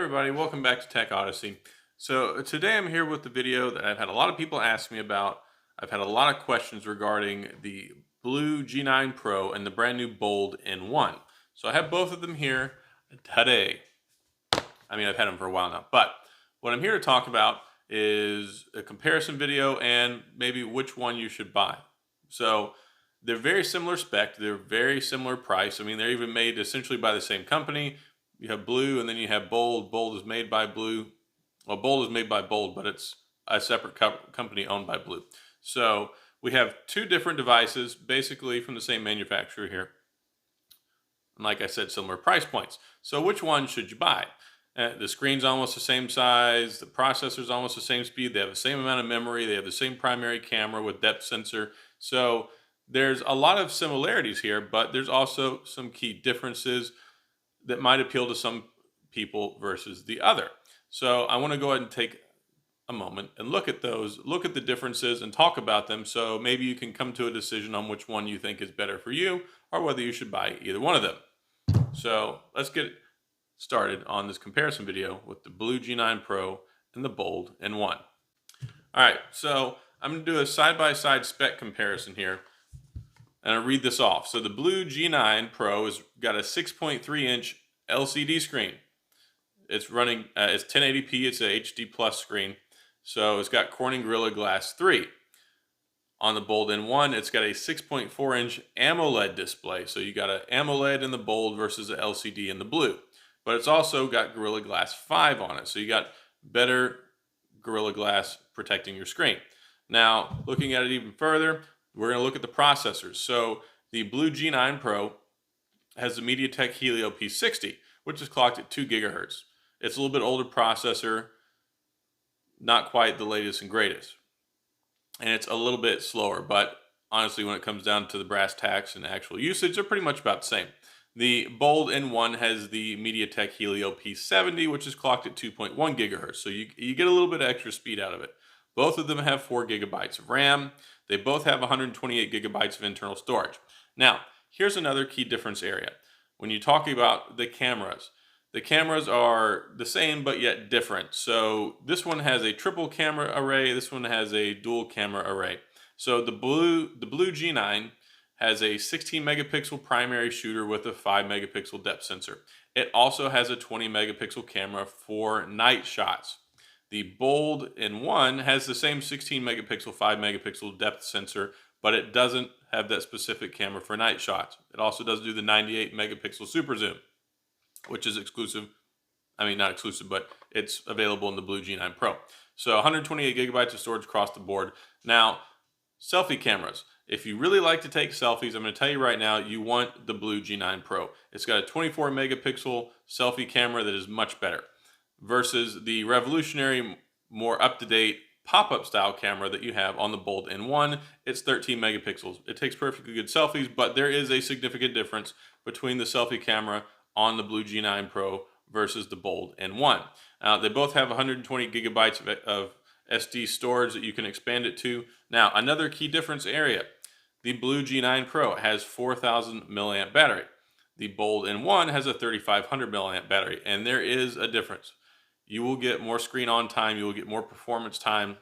everybody, welcome back to Tech Odyssey. So today I'm here with the video that I've had a lot of people ask me about. I've had a lot of questions regarding the BLU G9 Pro and the brand new Bold N1. So I have both of them here today. I mean, I've had them for a while now, but what I'm here to talk about is a comparison video and maybe which one you should buy. So they're very similar spec, they're very similar price. I mean, they're even made essentially by the same company. You have Blue and then you have Bold. Bold is made by Blue. Well, Bold is made by Bold, but it's a separate company owned by Blue. So we have two different devices, basically from the same manufacturer here. And like I said, similar price points. So which one should you buy? The screen's almost the same size. The processor's almost the same speed. They have the same amount of memory. They have the same primary camera with depth sensor. So there's a lot of similarities here, but there's also some key differences that might appeal to some people versus the other. So I want to go ahead and take a moment and look at those, look at the differences and talk about them, so maybe you can come to a decision on which one you think is better for you or whether you should buy either one of them. So let's get started on this comparison video with the BLU G9 Pro and the Bold N1. All right, so I'm going to do a side-by-side spec comparison here. And I'll read this off. So the BLU G9 Pro has got a 6.3 inch LCD screen. It's running, it's 1080p, it's a HD plus screen. So it's got Corning Gorilla Glass 3. On the Bold N1, it's got a 6.4 inch AMOLED display. So you got an AMOLED in the Bold versus an LCD in the Blue. But it's also got Gorilla Glass 5 on it. So you got better Gorilla Glass protecting your screen. Now, looking at it even further, we're going to look at the processors. So the BLU G9 Pro has the MediaTek Helio P60, which is clocked at 2 gigahertz. It's a little bit older processor, not quite the latest and greatest. And it's a little bit slower, but honestly, when it comes down to the brass tacks and actual usage, they're pretty much about the same. The Bold N1 has the MediaTek Helio P70, which is clocked at 2.1 gigahertz. So you get a little bit of extra speed out of it. Both of them have 4 gigabytes of RAM. They both have 128 gigabytes of internal storage. Now, here's another key difference area. When you talk about the cameras are the same but yet different. So this one has a triple camera array. This one has a dual camera array. So the BLU G9 has a 16 megapixel primary shooter with a 5 megapixel depth sensor. It also has a 20 megapixel camera for night shots. The Bold N1 has the same 16 megapixel, 5 megapixel depth sensor, but it doesn't have that specific camera for night shots. It also does do the 98 megapixel super zoom, which is exclusive. I mean, not exclusive, but it's available in the BLU G9 Pro. So 128 gigabytes of storage across the board. Now, selfie cameras. If you really like to take selfies, I'm going to tell you right now, you want the BLU G9 Pro. It's got a 24 megapixel selfie camera that is much better, versus the revolutionary, more up-to-date pop-up style camera that you have on the Bold N1. It's 13 megapixels. It takes perfectly good selfies, but there is a significant difference between the selfie camera on the BLU G9 Pro versus the Bold N1. They both have 120 gigabytes of SD storage that you can expand it to. Now, another key difference area, the BLU G9 Pro has 4,000 milliamp battery. The Bold N1 has a 3,500 milliamp battery, and there is a difference. You will get more screen on time. You will get more performance time.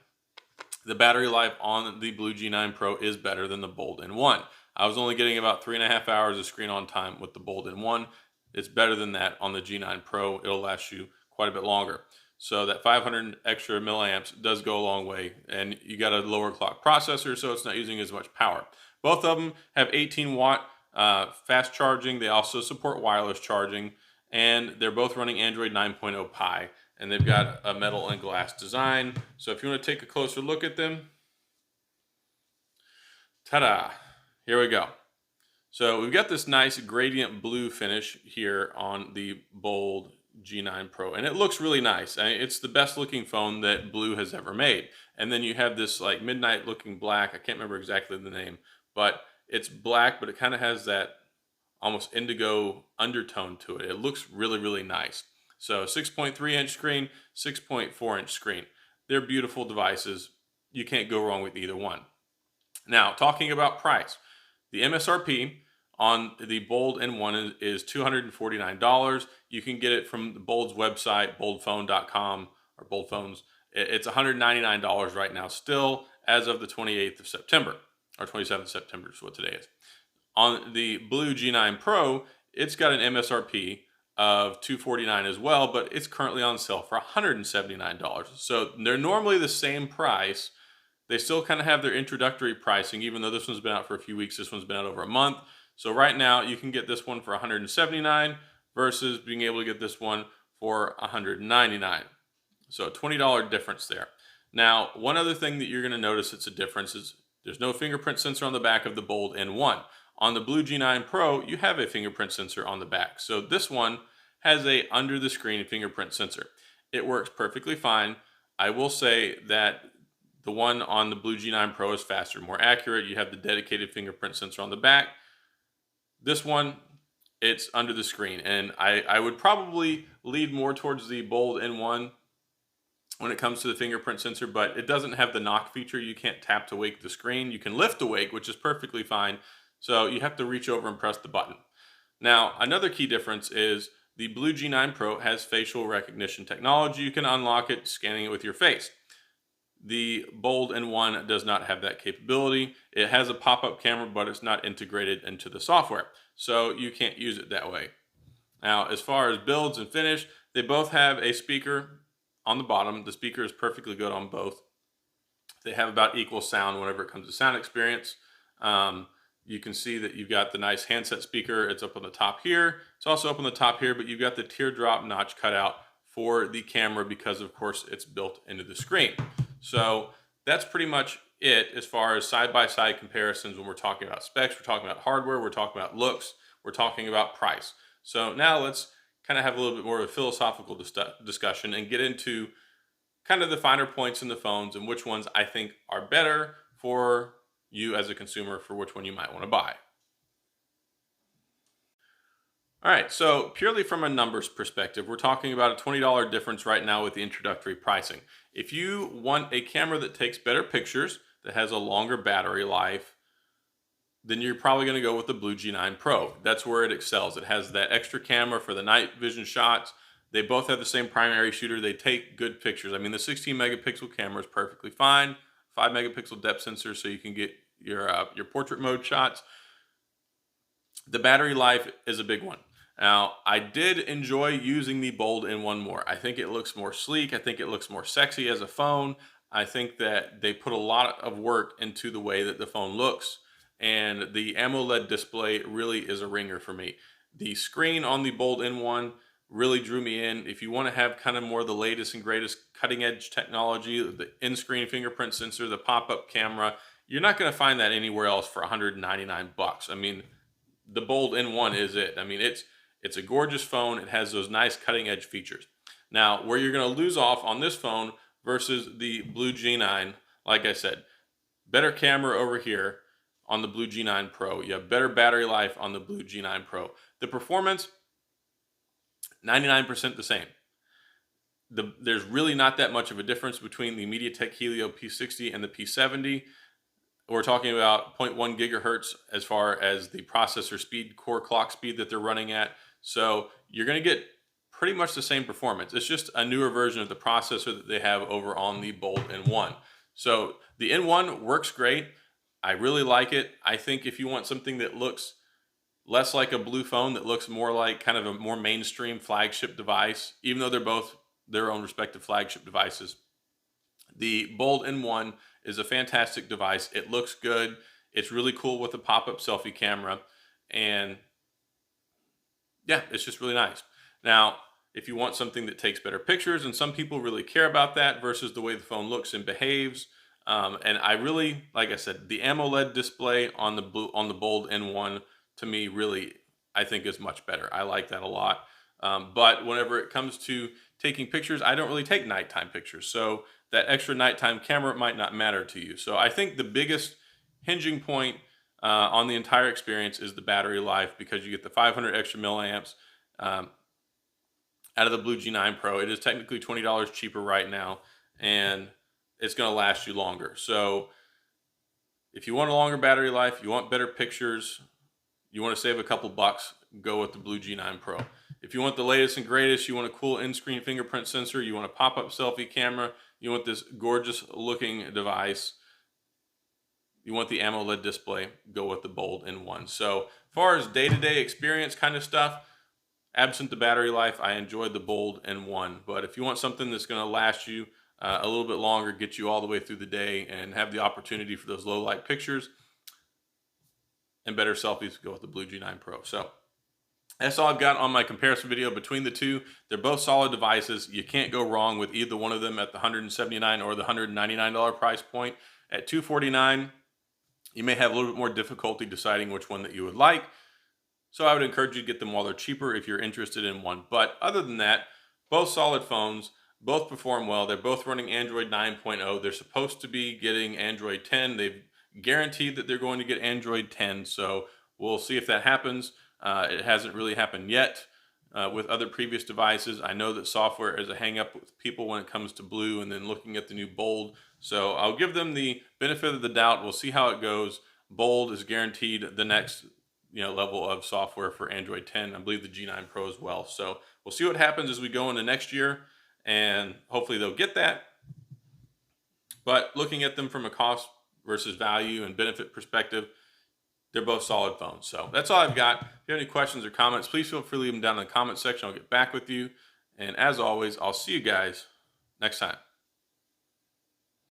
The battery life on the BLU G9 Pro is better than the Bold N1. I was only getting about 3.5 hours of screen on time with the Bold N1. It's better than that on the G9 Pro. It'll last you quite a bit longer. So that 500 extra milliamps does go a long way, and you got a lower clock processor, so it's not using as much power. Both of them have 18 watt fast charging. They also support wireless charging, and they're both running Android 9.0 Pie. And they've got a metal and glass design. So if you want to take a closer look at them, ta-da, here we go. So we've got this nice gradient blue finish here on the Bold G9 Pro, and it looks really nice. I mean, it's the best looking phone that BLU has ever made. And then you have this like midnight looking black. I can't remember exactly the name, but it's black, but it kind of has that almost indigo undertone to it. It looks really, really nice. So 6.3 inch screen, 6.4 inch screen. They're beautiful devices. You can't go wrong with either one. Now, talking about price, the MSRP on the Bold N1 is $249. You can get it from the Bold's website, boldphone.com, or Bold Phones. It's $199 right now, still as of the 28th of September, or 27th of September is what today is. On the BLU G9 Pro, it's got an MSRP of $249 as well, but it's currently on sale for $179. So they're normally the same price. They still kind of have their introductory pricing, even though this one's been out for a few weeks. This one's been out over a month. So right now you can get this one for $179 versus being able to get this one for $199. So a $20 difference there. Now, one other thing that you're going to notice it's a difference is there's no fingerprint sensor on the back of the Bold N1. On the BLU G9 Pro, you have a fingerprint sensor on the back. So this one has a under the screen fingerprint sensor. It works perfectly fine. I will say that the one on the BLU G9 Pro is faster, more accurate. You have the dedicated fingerprint sensor on the back. This one, it's under the screen. And I would probably lead more towards the Bold N1 when it comes to the fingerprint sensor, but it doesn't have the knock feature. You can't tap to wake the screen. You can lift to wake, which is perfectly fine. So you have to reach over and press the button. Now, another key difference is the BLU G9 Pro has facial recognition technology. You can unlock it scanning it with your face. The Bold N1 does not have that capability. It has a pop-up camera, but it's not integrated into the software, so you can't use it that way. Now, as far as builds and finish, they both have a speaker on the bottom. The speaker is perfectly good on both. They have about equal sound whenever it comes to sound experience. You can see that you've got the nice handset speaker. It's up on the top here. It's also up on the top here, but you've got the teardrop notch cut out for the camera because, of course, it's built into the screen. So that's pretty much it as far as side-by-side comparisons when we're talking about specs, we're talking about hardware, we're talking about looks, we're talking about price. So now let's kind of have a little bit more of a philosophical discussion and get into kind of the finer points in the phones and which ones I think are better for you as a consumer, for which one you might want to buy. All right, so purely from a numbers perspective, we're talking about a $20 difference right now with the introductory pricing. If you want a camera that takes better pictures, that has a longer battery life, then you're probably going to go with the BLU G9 Pro. That's where it excels. It has that extra camera for the night vision shots. They both have the same primary shooter. They take good pictures. I mean, the 16 megapixel camera is perfectly fine. 5 megapixel depth sensor so you can get your portrait mode shots. The battery life is a big one. Now, I did enjoy using the Bold N1 more. I think it looks more sleek. I think it looks more sexy as a phone. I think that they put a lot of work into the way that the phone looks, and the AMOLED display really is a ringer for me. The screen on the Bold N1 really drew me in. If you want to have kind of more of the latest and greatest cutting edge technology, the in-screen fingerprint sensor, the pop-up camera, you're not going to find that anywhere else for $199. I mean, the Bold N1 is it. I mean, it's a gorgeous phone. It has those nice cutting edge features. Now, where you're going to lose off on this phone versus the BLU G9, like I said, better camera over here on the BLU G9 Pro. You have better battery life on the BLU G9 Pro. The performance, 99% the same. There's really not that much of a difference between the MediaTek Helio P60 and the P70. We're talking about 0.1 gigahertz as far as the processor speed, core clock speed that they're running at. So you're going to get pretty much the same performance. It's just a newer version of the processor that they have over on the Bold N1. So the N1 works great. I really like it. I think if you want something that looks less like a blue phone, that looks more like kind of a more mainstream flagship device, even though they're both their own respective flagship devices, the Bold N1 is a fantastic device. It looks good. It's really cool with a pop-up selfie camera. And yeah, it's just really nice. Now, if you want something that takes better pictures, and some people really care about that versus the way the phone looks and behaves. And I really, like I said, the AMOLED display on the Bold N1 to me really, I think is much better. I like that a lot. But whenever it comes to taking pictures, I don't really take nighttime pictures. So that extra nighttime camera might not matter to you. So I think the biggest hinging point on the entire experience is the battery life, because you get the 500 extra milliamps out of the BLU G9 Pro. It is technically $20 cheaper right now, and it's going to last you longer. So if you want a longer battery life, you want better pictures, you want to save a couple bucks, go with the BLU G9 Pro. If you want the latest and greatest, you want a cool in-screen fingerprint sensor, you want a pop-up selfie camera, you want this gorgeous looking device, you want the AMOLED display, go with the Bold N1. So as far as day-to-day experience kind of stuff, absent the battery life, I enjoyed the Bold N1. But if you want something that's going to last you a little bit longer, get you all the way through the day, and have the opportunity for those low light pictures and better selfies, go with the BLU G9 Pro. So that's all I've got on my comparison video between the two. They're both solid devices. You can't go wrong with either one of them at the $179 or the $199 price point. At $249, you may have a little bit more difficulty deciding which one that you would like. So I would encourage you to get them while they're cheaper if you're interested in one. But other than that, both solid phones, both perform well. They're both running Android 9.0. They're supposed to be getting Android 10. They've guaranteed that they're going to get Android 10. So we'll see if that happens. It hasn't really happened yet with other previous devices. I know that software is a hang up with people when it comes to BLU and then looking at the new Bold. So I'll give them the benefit of the doubt. We'll see how it goes. Bold is guaranteed the next level of software for Android 10. I believe the G9 Pro as well. So we'll see what happens as we go into next year, and hopefully they'll get that. But looking at them from a cost versus value and benefit perspective, they're both solid phones. So that's all I've got. If you have any questions or comments, please feel free to leave them down in the comment section. I'll get back with you. And as always, I'll see you guys next time.